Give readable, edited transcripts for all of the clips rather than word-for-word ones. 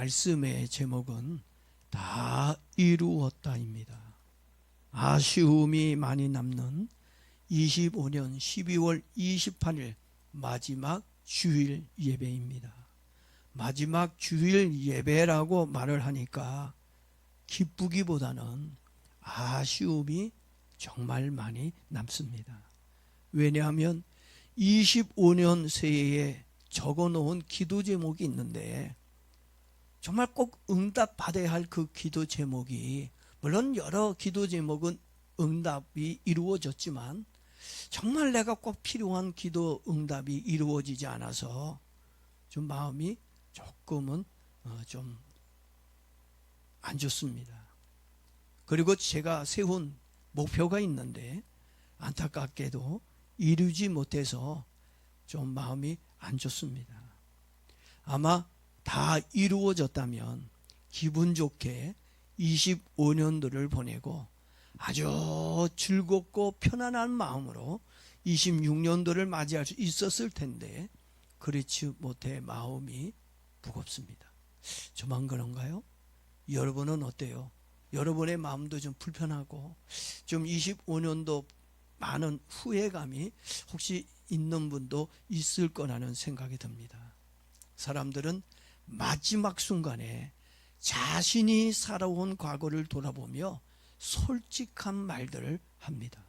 말씀의 제목은 다 이루었다입니다. 아쉬움이 많이 남는 25년 12월 28일 마지막 주일 예배입니다. 마지막 주일 예배라고 말을 하니까 기쁘기보다는 아쉬움이 정말 많이 남습니다. 왜냐하면 25년 새해에 적어놓은 기도 제목이 있는데 정말 꼭 응답받아야 할 그 기도 제목이, 물론 여러 기도 제목은 응답이 이루어졌지만 정말 내가 꼭 필요한 기도 응답이 이루어지지 않아서 좀 마음이 조금은 좀 안 좋습니다. 그리고 제가 세운 목표가 있는데 안타깝게도 이루지 못해서 좀 마음이 안 좋습니다. 아마 다 이루어졌다면 기분 좋게 25년도를 보내고 아주 즐겁고 편안한 마음으로 26년도를 맞이할 수 있었을 텐데 그렇지 못해 마음이 무겁습니다. 저만 그런가요? 여러분은 어때요? 여러분의 마음도 좀 불편하고 좀 25년도 많은 후회감이 혹시 있는 분도 있을 거라는 생각이 듭니다. 사람들은 마지막 순간에 자신이 살아온 과거를 돌아보며 솔직한 말들을 합니다.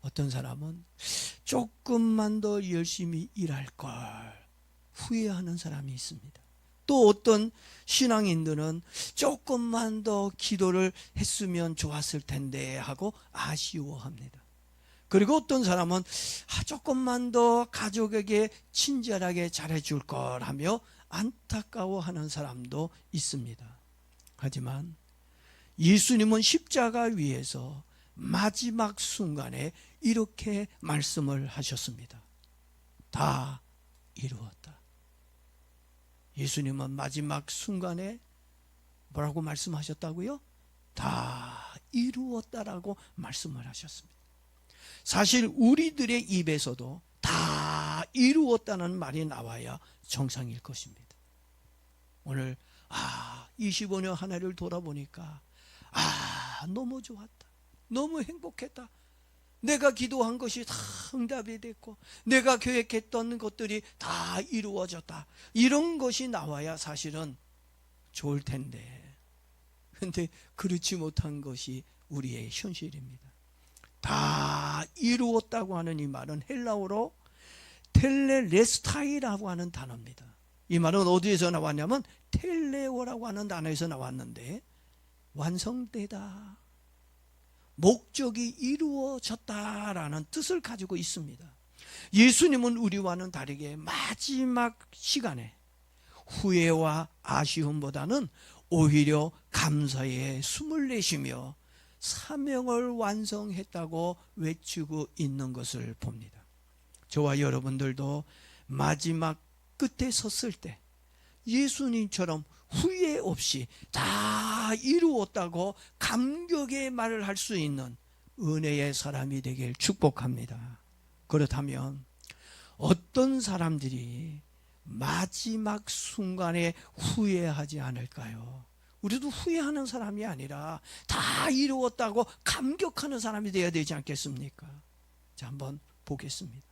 어떤 사람은 조금만 더 열심히 일할 걸 후회하는 사람이 있습니다. 또 어떤 신앙인들은 조금만 더 기도를 했으면 좋았을 텐데 하고 아쉬워합니다. 그리고 어떤 사람은 조금만 더 가족에게 친절하게 잘해줄 걸 하며 안타까워하는 사람도 있습니다. 하지만 예수님은 십자가 위에서 마지막 순간에 이렇게 말씀을 하셨습니다. 다 이루었다. 예수님은 마지막 순간에 뭐라고 말씀하셨다고요? 다 이루었다라고 말씀을 하셨습니다. 사실 우리들의 입에서도 다 이루었다는 말이 나와야 정상일 것입니다. 오늘 25년 한 해를 돌아보니까 너무 좋았다. 너무 행복했다. 내가 기도한 것이 다 응답이 됐고 내가 계획했던 것들이 다 이루어졌다. 이런 것이 나와야 사실은 좋을 텐데 근데 그렇지 못한 것이 우리의 현실입니다. 다 이루었다고 하는 이 말은 헬라어로 텔레레스타이라고 하는 단어입니다. 이 말은 어디에서 나왔냐면 텔레오라고 하는 단어에서 나왔는데 완성되다, 목적이 이루어졌다라는 뜻을 가지고 있습니다. 예수님은 우리와는 다르게 마지막 시간에 후회와 아쉬움보다는 오히려 감사의 숨을 내쉬며 사명을 완성했다고 외치고 있는 것을 봅니다. 저와 여러분들도 마지막 끝에 섰을 때 예수님처럼 후회 없이 다 이루었다고 감격의 말을 할 수 있는 은혜의 사람이 되길 축복합니다. 그렇다면 어떤 사람들이 마지막 순간에 후회하지 않을까요? 우리도 후회하는 사람이 아니라 다 이루었다고 감격하는 사람이 되어야 되지 않겠습니까? 자, 한번 보겠습니다.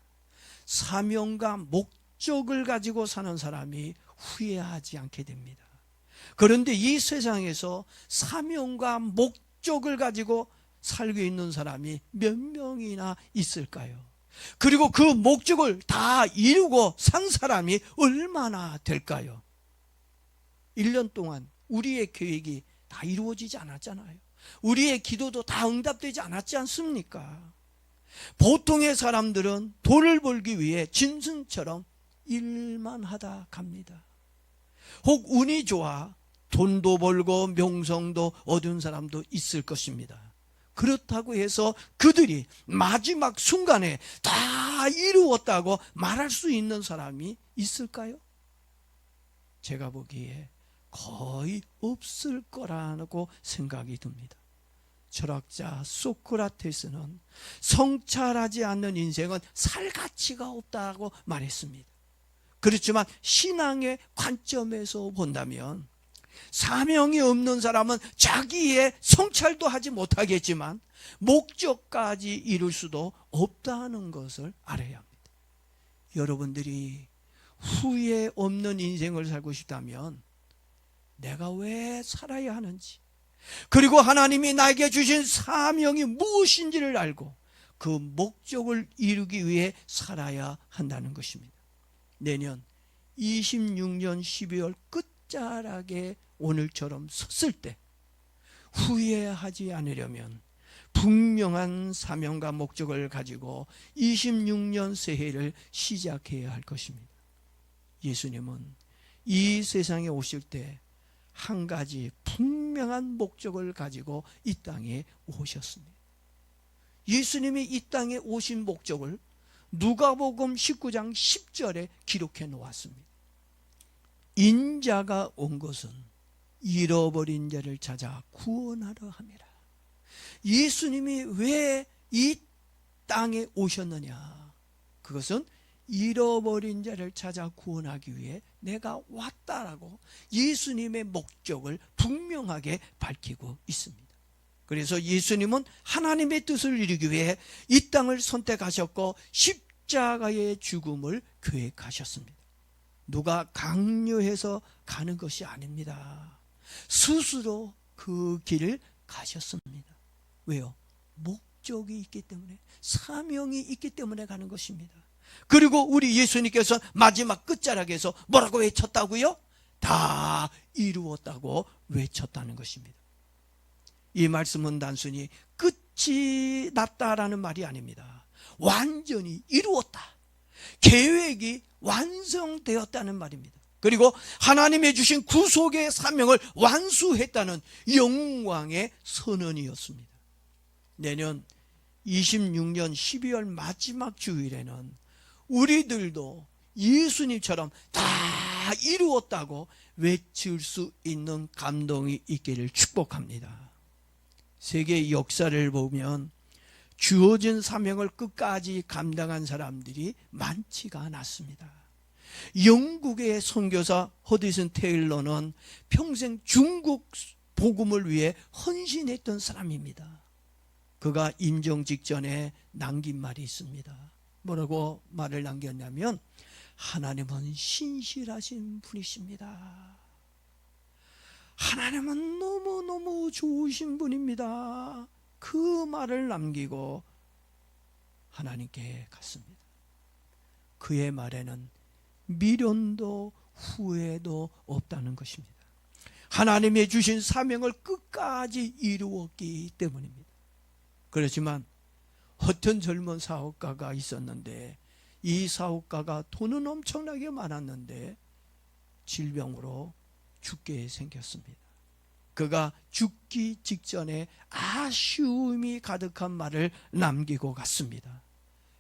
사명과 목적을 가지고 사는 사람이 후회하지 않게 됩니다. 그런데 이 세상에서 사명과 목적을 가지고 살고 있는 사람이 몇 명이나 있을까요? 그리고 그 목적을 다 이루고 산 사람이 얼마나 될까요? 1년 동안 우리의 계획이 다 이루어지지 않았잖아요. 우리의 기도도 다 응답되지 않았지 않습니까? 보통의 사람들은 돈을 벌기 위해 짐승처럼 일만 하다 갑니다. 혹 운이 좋아 돈도 벌고 명성도 얻은 사람도 있을 것입니다. 그렇다고 해서 그들이 마지막 순간에 다 이루었다고 말할 수 있는 사람이 있을까요? 제가 보기에 거의 없을 거라고 생각이 듭니다. 철학자 소크라테스는 성찰하지 않는 인생은 살 가치가 없다고 말했습니다. 그렇지만 신앙의 관점에서 본다면 사명이 없는 사람은 자기의 성찰도 하지 못하겠지만 목적까지 이룰 수도 없다는 것을 알아야 합니다. 여러분들이 후회 없는 인생을 살고 싶다면 내가 왜 살아야 하는지, 그리고 하나님이 나에게 주신 사명이 무엇인지를 알고 그 목적을 이루기 위해 살아야 한다는 것입니다. 내년 26년 12월 끝자락에 오늘처럼 섰을 때 후회하지 않으려면 분명한 사명과 목적을 가지고 26년 새해를 시작해야 할 것입니다. 예수님은 이 세상에 오실 때 한 가지 분명한 목적을 가지고 이 땅에 오셨습니다. 예수님이 이 땅에 오신 목적을 누가복음 19장 10절에 기록해 놓았습니다. 인자가 온 것은 잃어버린 자를 찾아 구원하려 함이라. 예수님이 왜 이 땅에 오셨느냐? 그것은 잃어버린 자를 찾아 구원하기 위해 내가 왔다라고 예수님의 목적을 분명하게 밝히고 있습니다. 그래서 예수님은 하나님의 뜻을 이루기 위해 이 땅을 선택하셨고 십자가의 죽음을 계획하셨습니다. 누가 강요해서 가는 것이 아닙니다. 스스로 그 길을 가셨습니다. 왜요? 목적이 있기 때문에, 사명이 있기 때문에 가는 것입니다. 그리고 우리 예수님께서 마지막 끝자락에서 뭐라고 외쳤다고요? 다 이루었다고 외쳤다는 것입니다. 이 말씀은 단순히 끝이 났다라는 말이 아닙니다. 완전히 이루었다, 계획이 완성되었다는 말입니다. 그리고 하나님의 주신 구속의 사명을 완수했다는 영광의 선언이었습니다. 내년 26년 12월 마지막 주일에는 우리들도 예수님처럼 다 이루었다고 외칠 수 있는 감동이 있기를 축복합니다. 세계 역사를 보면 주어진 사명을 끝까지 감당한 사람들이 많지가 않았습니다. 영국의 선교사 허디슨 테일러는 평생 중국 복음을 위해 헌신했던 사람입니다. 그가 임종 직전에 남긴 말이 있습니다. 뭐라고 말을 남겼냐면, 하나님은 신실하신 분이십니다. 하나님은 너무너무 좋으신 분입니다. 그 말을 남기고 하나님께 갔습니다. 그의 말에는 미련도 후회도 없다는 것입니다. 하나님이 주신 사명을 끝까지 이루었기 때문입니다. 그렇지만 어떤 젊은 사업가가 있었는데, 이 사업가가 돈은 엄청나게 많았는데 질병으로 죽게 생겼습니다. 그가 죽기 직전에 아쉬움이 가득한 말을 남기고 갔습니다.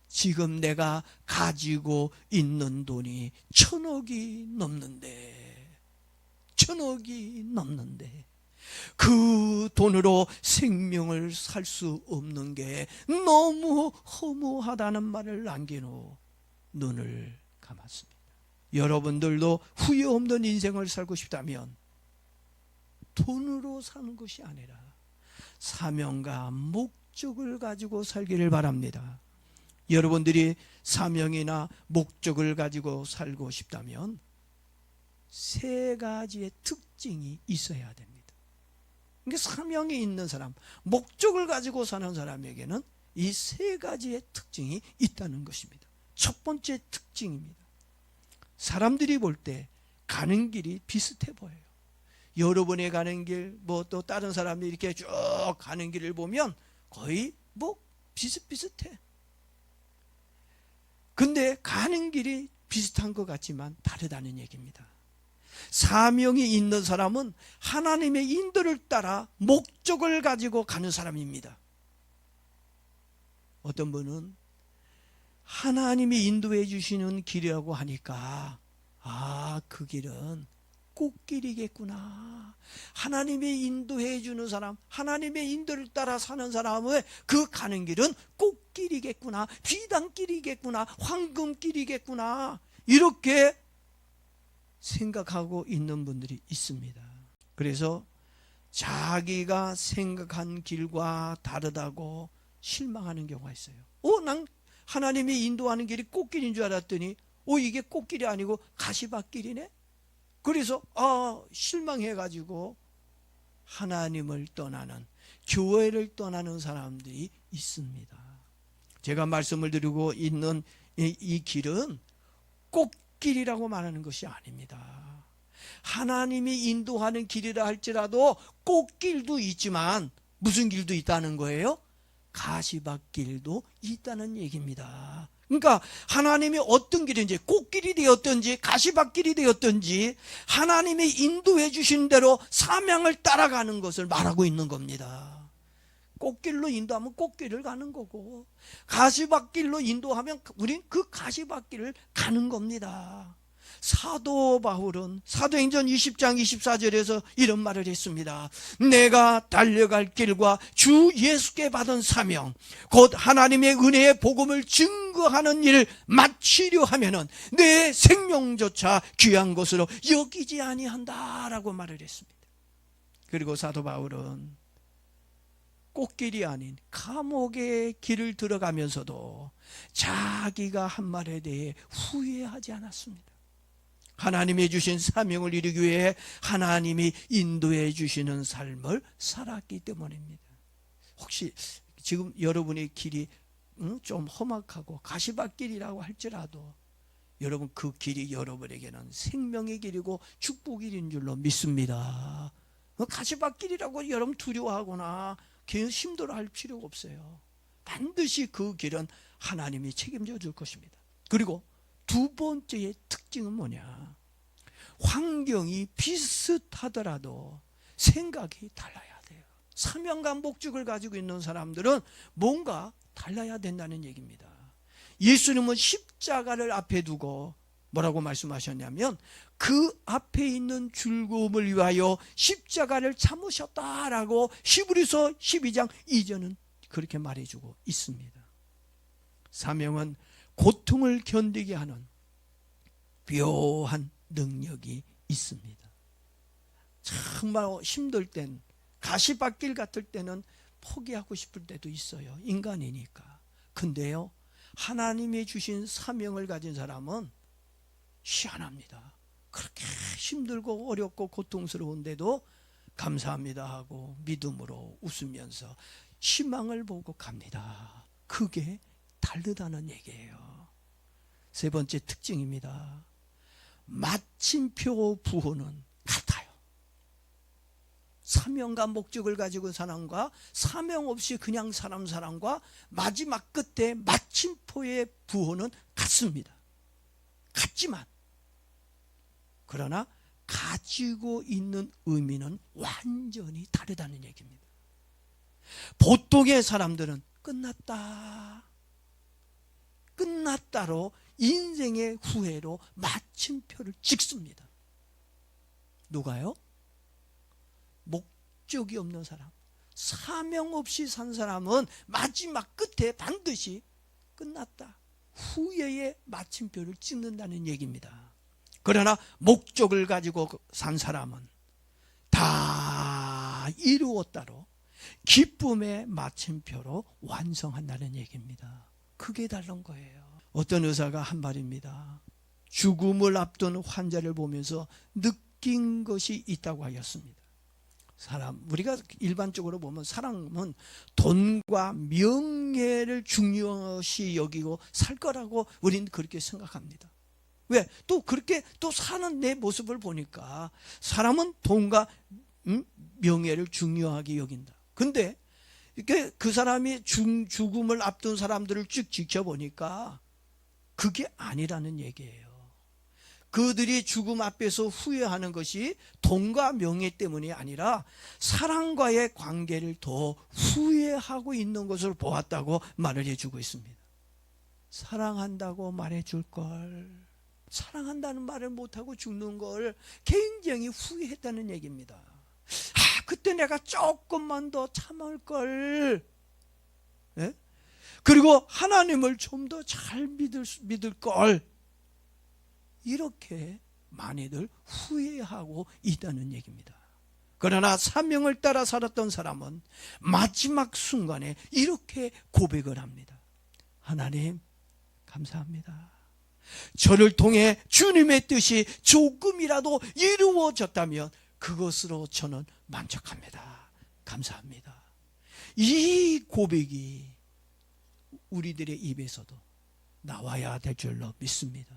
지금 내가 가지고 있는 돈이 1,000억이 넘는데 그 돈으로 생명을 살 수 없는 게 너무 허무하다는 말을 남긴 후 눈을 감았습니다. 여러분들도 후회 없는 인생을 살고 싶다면 돈으로 사는 것이 아니라 사명과 목적을 가지고 살기를 바랍니다. 여러분들이 사명이나 목적을 가지고 살고 싶다면 3가지의 특징이 있어야 됩니다. 그러니까 사명이 있는 사람, 목적을 가지고 사는 사람에게는 이 3가지의 특징이 있다는 것입니다. 첫 번째 특징입니다. 사람들이 볼 때 가는 길이 비슷해 보여요. 여러분이 가는 길, 또 다른 사람들이 이렇게 쭉 가는 길을 보면 거의 비슷비슷해. 근데 가는 길이 비슷한 것 같지만 다르다는 얘기입니다. 사명이 있는 사람은 하나님의 인도를 따라 목적을 가지고 가는 사람입니다. 어떤 분은 하나님이 인도해 주시는 길이라고 하니까 그 길은 꽃길이겠구나. 하나님이 인도해 주는 사람, 하나님의 인도를 따라 사는 사람의 그 가는 길은 꽃길이겠구나, 비단길이겠구나, 황금길이겠구나, 이렇게 생각하고 있는 분들이 있습니다. 그래서 자기가 생각한 길과 다르다고 실망하는 경우가 있어요. 난 하나님이 인도하는 길이 꽃길인 줄 알았더니 이게 꽃길이 아니고 가시밭길이네. 그래서 실망해가지고 하나님을 떠나는, 교회를 떠나는 사람들이 있습니다. 제가 말씀을 드리고 있는 이 길은 꽃길이라고 말하는 것이 아닙니다. 하나님이 인도하는 길이라 할지라도 꽃길도 있지만 무슨 길도 있다는 거예요? 가시밭길도 있다는 얘기입니다. 그러니까 하나님이 어떤 길인지, 꽃길이 되었든지 가시밭길이 되었든지 하나님이 인도해 주신 대로 사명을 따라가는 것을 말하고 있는 겁니다. 꽃길로 인도하면 꽃길을 가는 거고, 가시밭길로 인도하면 우린 그 가시밭길을 가는 겁니다. 사도 바울은 사도행전 20장 24절에서 이런 말을 했습니다. 내가 달려갈 길과 주 예수께 받은 사명, 곧 하나님의 은혜의 복음을 증거하는 일을 마치려 하면은 내 생명조차 귀한 것으로 여기지 아니한다라고 말을 했습니다. 그리고 사도 바울은 꽃길이 아닌 감옥의 길을 들어가면서도 자기가 한 말에 대해 후회하지 않았습니다. 하나님이 주신 사명을 이루기 위해 하나님이 인도해 주시는 삶을 살았기 때문입니다. 혹시 지금 여러분의 길이 좀 험악하고 가시밭길이라고 할지라도 여러분, 그 길이 여러분에게는 생명의 길이고 축복의 길인 줄로 믿습니다. 가시밭길이라고 여러분 두려워하거나 힘들어할 필요가 없어요. 반드시 그 길은 하나님이 책임져 줄 것입니다. 그리고 두 번째의 특징은 뭐냐? 환경이 비슷하더라도 생각이 달라야 돼요. 사명과 목적을 가지고 있는 사람들은 뭔가 달라야 된다는 얘기입니다. 예수님은 십자가를 앞에 두고 뭐라고 말씀하셨냐면, 그 앞에 있는 즐거움을 위하여 십자가를 참으셨다라고 히브리서 12장 2절은 그렇게 말해주고 있습니다. 사명은 고통을 견디게 하는 묘한 능력이 있습니다. 정말 힘들 땐, 가시밭길 같을 때는 포기하고 싶을 때도 있어요. 인간이니까. 근데요, 하나님이 주신 사명을 가진 사람은 희한합니다. 그렇게 힘들고 어렵고 고통스러운데도 감사합니다 하고 믿음으로 웃으면서 희망을 보고 갑니다. 그게 다르다는 얘기예요. 세 번째 특징입니다. 마침표 부호는 같아요. 사명과 목적을 가지고 사람과 사명 없이 그냥 사람과 마지막 끝에 마침표의 부호는 같습니다. 같지만 그러나 가지고 있는 의미는 완전히 다르다는 얘기입니다. 보통의 사람들은 끝났다로 인생의 후회로 마침표를 찍습니다. 누가요? 목적이 없는 사람, 사명 없이 산 사람은 마지막 끝에 반드시 끝났다, 후회의 마침표를 찍는다는 얘기입니다. 그러나 목적을 가지고 산 사람은 다 이루었다로 기쁨의 마침표로 완성한다는 얘기입니다. 그게 다른 거예요. 어떤 의사가 한 말입니다. 죽음을 앞둔 환자를 보면서 느낀 것이 있다고 하였습니다. 우리가 일반적으로 보면 사람은 돈과 명예를 중요시 여기고 살 거라고 우리는 그렇게 생각합니다. 왜? 또 그렇게 또 사는 내 모습을 보니까 사람은 돈과 명예를 중요하게 여긴다. 근데 그 사람이 죽음을 앞둔 사람들을 쭉 지켜보니까 그게 아니라는 얘기예요. 그들이 죽음 앞에서 후회하는 것이 돈과 명예 때문이 아니라 사랑과의 관계를 더 후회하고 있는 것을 보았다고 말을 해주고 있습니다. 사랑한다고 말해줄 걸, 사랑한다는 말을 못하고 죽는 걸 굉장히 후회했다는 얘기입니다. 그때 내가 조금만 더 참을 걸, 예? 그리고 하나님을 좀 더 잘 믿을 걸, 이렇게 많이들 후회하고 있다는 얘기입니다. 그러나 사명을 따라 살았던 사람은 마지막 순간에 이렇게 고백을 합니다. 하나님, 감사합니다. 저를 통해 주님의 뜻이 조금이라도 이루어졌다면 그것으로 저는 만족합니다. 감사합니다. 이 고백이 우리들의 입에서도 나와야 될 줄로 믿습니다.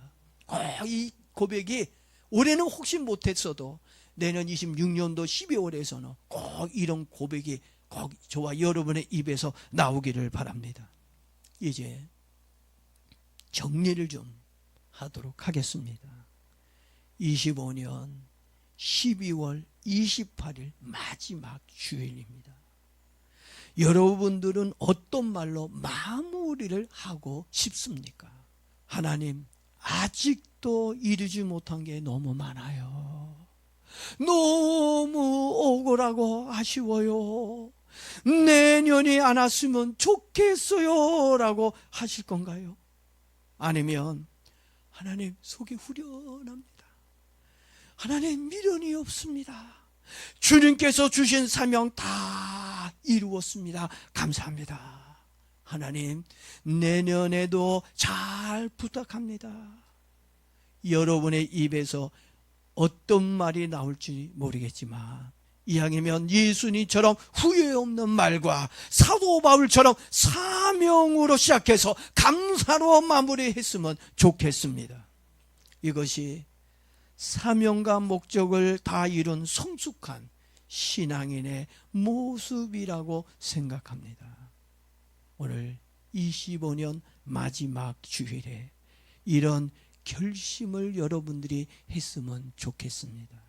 이 고백이 올해는 혹시 못했어도 내년 26년도 12월에서는 꼭 이런 고백이 꼭 저와 여러분의 입에서 나오기를 바랍니다. 이제 정리를 좀 하도록 하겠습니다. 25년 12월 28일 마지막 주일입니다. 여러분들은 어떤 말로 마무리를 하고 싶습니까? 하나님, 아직도 이루지 못한 게 너무 많아요. 너무 억울하고 아쉬워요. 내년이 안 왔으면 좋겠어요 라고 하실 건가요? 아니면 하나님, 속이 후련합니다. 하나님, 미련이 없습니다. 주님께서 주신 사명 다 이루었습니다. 감사합니다. 하나님, 내년에도 잘 부탁합니다. 여러분의 입에서 어떤 말이 나올지 모르겠지만 이왕이면 예수님처럼 후회 없는 말과 사도 바울처럼 사명으로 시작해서 감사로 마무리했으면 좋겠습니다. 이것이 사명과 목적을 다 이룬 성숙한 신앙인의 모습이라고 생각합니다. 오늘 25년 마지막 주일에 이런 결심을 여러분들이 했으면 좋겠습니다.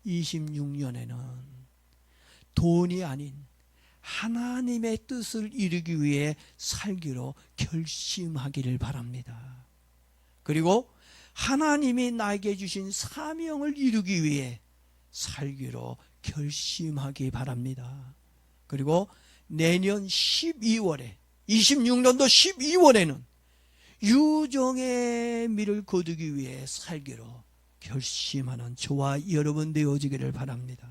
26년에는 돈이 아닌 하나님의 뜻을 이루기 위해 살기로 결심하기를 바랍니다. 그리고 하나님이 나에게 주신 사명을 이루기 위해 살기로 결심하기 바랍니다. 그리고 내년 12월에 26년도 12월에는 유정의 미를 거두기 위해 살기로 결심하는 저와 여러분 되어지기를 바랍니다.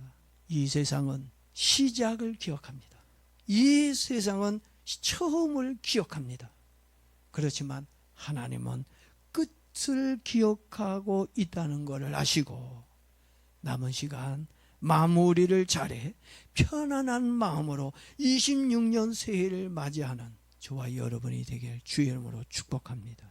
이 세상은 시작을 기억합니다. 이 세상은 처음을 기억합니다. 그렇지만 하나님은 끝을 기억하고 있다는 것을 아시고 남은 시간 마무리를 잘해 편안한 마음으로 26년 새해를 맞이하는 저와 여러분이 되길 주의 이름으로 축복합니다.